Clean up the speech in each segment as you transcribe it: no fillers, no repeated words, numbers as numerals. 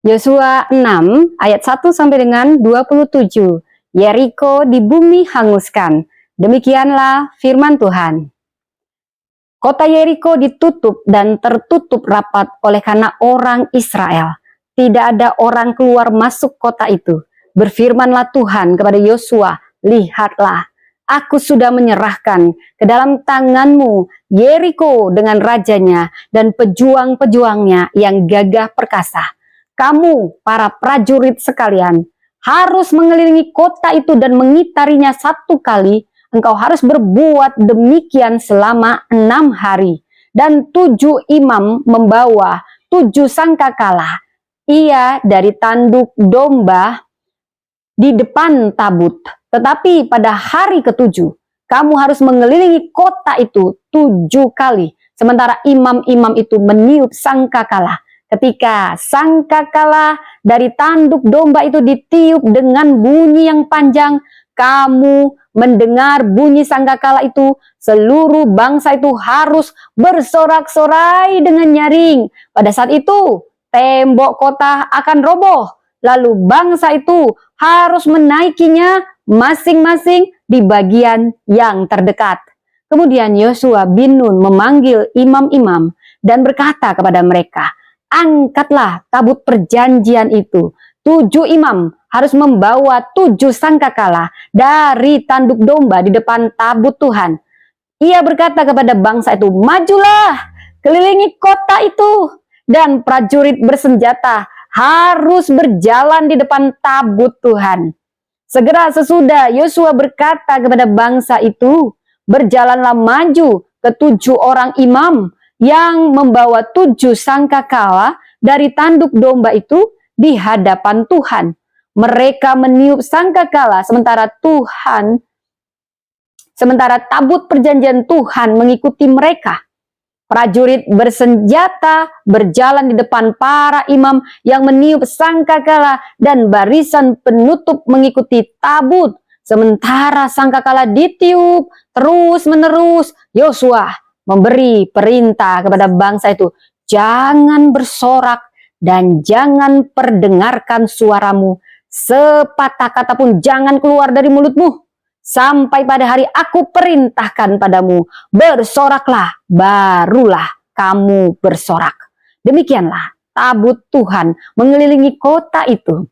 Yosua 6 ayat 1 sampai dengan 27. Yeriko di bumi hanguskan. Demikianlah firman Tuhan. Kota Yeriko ditutup dan tertutup rapat oleh karena orang Israel. Tidak ada orang keluar masuk kota itu. Berfirmanlah Tuhan kepada Yosua, lihatlah, aku sudah menyerahkan ke dalam tanganmu Yeriko dengan rajanya dan pejuang-pejuangnya yang gagah perkasa. Kamu, para prajurit sekalian, harus mengelilingi kota itu dan mengitarinya 1 kali. Engkau harus berbuat demikian selama 6 hari. Dan 7 imam membawa 7 sangkakala. Ia dari tanduk domba di depan tabut. Tetapi pada hari ke-7, kamu harus mengelilingi kota itu 7 kali. Sementara imam-imam itu meniup sangkakala. Ketika sangkakala dari tanduk domba itu ditiup dengan bunyi yang panjang, kamu mendengar bunyi sangkakala itu, seluruh bangsa itu harus bersorak-sorai dengan nyaring. Pada saat itu, tembok kota akan roboh. Lalu bangsa itu harus menaikinya masing-masing di bagian yang terdekat. Kemudian Yosua bin Nun memanggil imam-imam dan berkata kepada mereka, angkatlah tabut perjanjian itu. 7 imam harus membawa 7 sangkakala dari tanduk domba di depan tabut Tuhan. Ia berkata kepada bangsa itu, majulah, kelilingi kota itu. Dan prajurit bersenjata harus berjalan di depan tabut Tuhan. Segera sesudah Yosua berkata kepada bangsa itu, berjalanlah maju ke 7 orang imam yang membawa 7 sangkakala dari tanduk domba itu di hadapan Tuhan. Mereka meniup sangkakala sementara tabut perjanjian Tuhan mengikuti mereka. Prajurit bersenjata berjalan di depan para imam yang meniup sangkakala dan barisan penutup mengikuti tabut. Sementara sangkakala ditiup terus-menerus, Yosua memberi perintah kepada bangsa itu, jangan bersorak dan jangan perdengarkan suaramu, sepatah kata pun jangan keluar dari mulutmu, sampai pada hari aku perintahkan padamu, bersoraklah, barulah kamu bersorak. Demikianlah tabut Tuhan mengelilingi kota itu,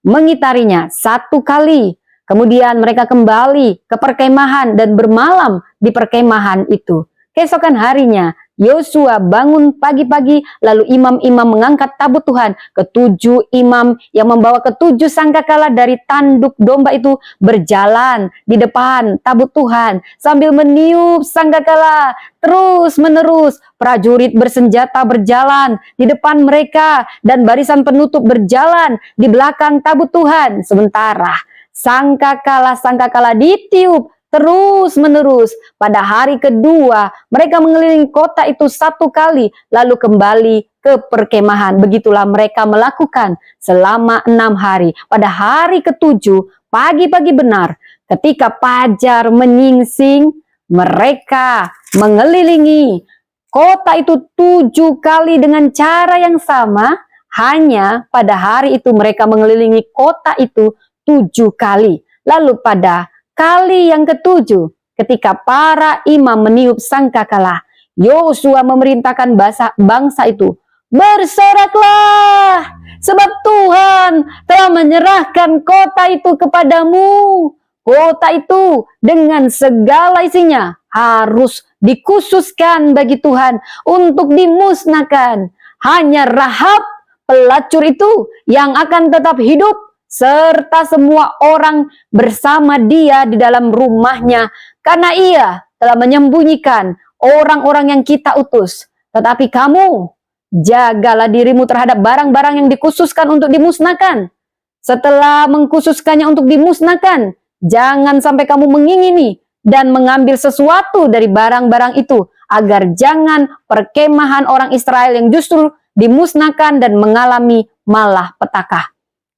mengitarinya 1 kali. Kemudian mereka kembali ke perkemahan dan bermalam di perkemahan itu. Keesokan harinya, Yosua bangun pagi-pagi, lalu imam-imam mengangkat tabut Tuhan. Ke-7 imam yang membawa ke-7 sangkakala dari tanduk domba itu berjalan di depan tabut Tuhan sambil meniup sangkakala terus-menerus. Prajurit bersenjata berjalan di depan mereka dan barisan penutup berjalan di belakang tabut Tuhan. Sementara sangkakala ditiup terus-menerus. Pada hari kedua, mereka mengelilingi kota itu 1 kali, lalu kembali ke perkemahan. Begitulah mereka melakukan selama 6 hari. Pada hari ke-7, pagi-pagi benar, ketika fajar menyingsing, mereka mengelilingi kota itu 7 kali dengan cara yang sama. Hanya pada hari itu mereka mengelilingi kota itu 7 kali. Lalu pada kali yang ke-7, ketika para imam meniup sangkakala, Yosua memerintahkan bangsa itu, bersoraklah, sebab Tuhan telah menyerahkan kota itu kepadamu. Kota itu dengan segala isinya harus dikhususkan bagi Tuhan untuk dimusnahkan. Hanya Rahab pelacur itu yang akan tetap hidup, serta semua orang bersama dia di dalam rumahnya, karena ia telah menyembunyikan orang-orang yang kita utus. Tetapi kamu, jagalah dirimu terhadap barang-barang yang dikhususkan untuk dimusnahkan. Setelah mengkhususkannya untuk dimusnahkan, jangan sampai kamu mengingini dan mengambil sesuatu dari barang-barang itu, agar jangan perkemahan orang Israel yang justru dimusnahkan dan mengalami malapetaka.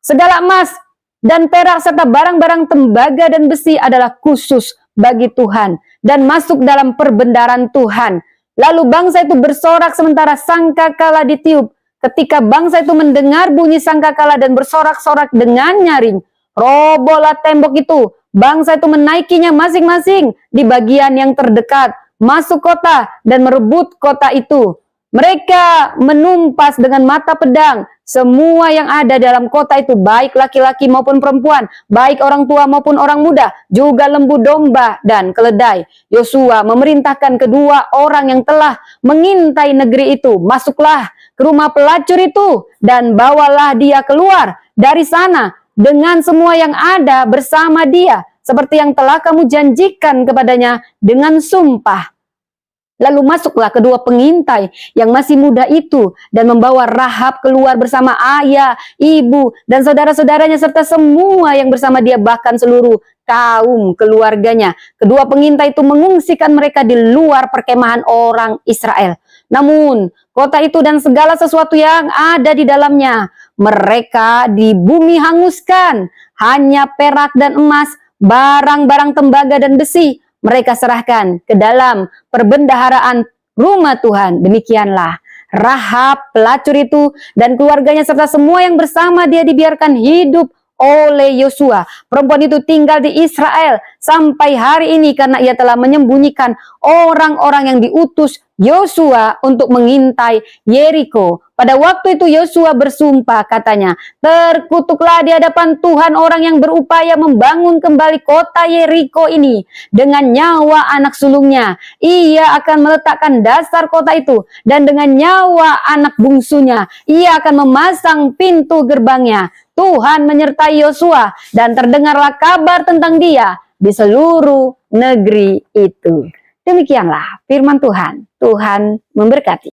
Segala emas dan perak serta barang-barang tembaga dan besi adalah khusus bagi Tuhan dan masuk dalam perbendaharaan Tuhan. Lalu bangsa itu bersorak sementara sangkakala ditiup ketika bangsa itu mendengar bunyi sangkakala dan bersorak-sorak dengan nyaring, robohlah tembok itu. Bangsa itu menaikinya masing-masing di bagian yang terdekat, masuk kota dan merebut kota itu. Mereka menumpas dengan mata pedang semua yang ada dalam kota itu, baik laki-laki maupun perempuan, baik orang tua maupun orang muda, juga lembu domba dan keledai. Yosua memerintahkan kedua orang yang telah mengintai negeri itu, masuklah ke rumah pelacur itu dan bawalah dia keluar dari sana dengan semua yang ada bersama dia, seperti yang telah kamu janjikan kepadanya dengan sumpah. Lalu masuklah kedua pengintai yang masih muda itu dan membawa Rahab keluar bersama ayah, ibu, dan saudara-saudaranya serta semua yang bersama dia, bahkan seluruh kaum keluarganya. Kedua pengintai itu mengungsikan mereka di luar perkemahan orang Israel. Namun kota itu dan segala sesuatu yang ada di dalamnya mereka di bumi hanguskan. Hanya perak dan emas, barang-barang tembaga dan besi mereka serahkan ke dalam perbendaharaan rumah Tuhan. Demikianlah Rahab pelacur itu dan keluarganya serta semua yang bersama dia dibiarkan hidup oleh Yosua. Perempuan itu tinggal di Israel sampai hari ini karena ia telah menyembunyikan orang-orang yang diutus Yosua untuk mengintai Yeriko. Pada waktu itu Yosua bersumpah, katanya, terkutuklah di hadapan Tuhan orang yang berupaya membangun kembali kota Yeriko ini dengan nyawa anak sulungnya. Ia akan meletakkan dasar kota itu dan dengan nyawa anak bungsunya ia akan memasang pintu gerbangnya. Tuhan menyertai Yosua dan terdengarlah kabar tentang dia di seluruh negeri itu. Demikianlah firman Tuhan. Tuhan memberkati.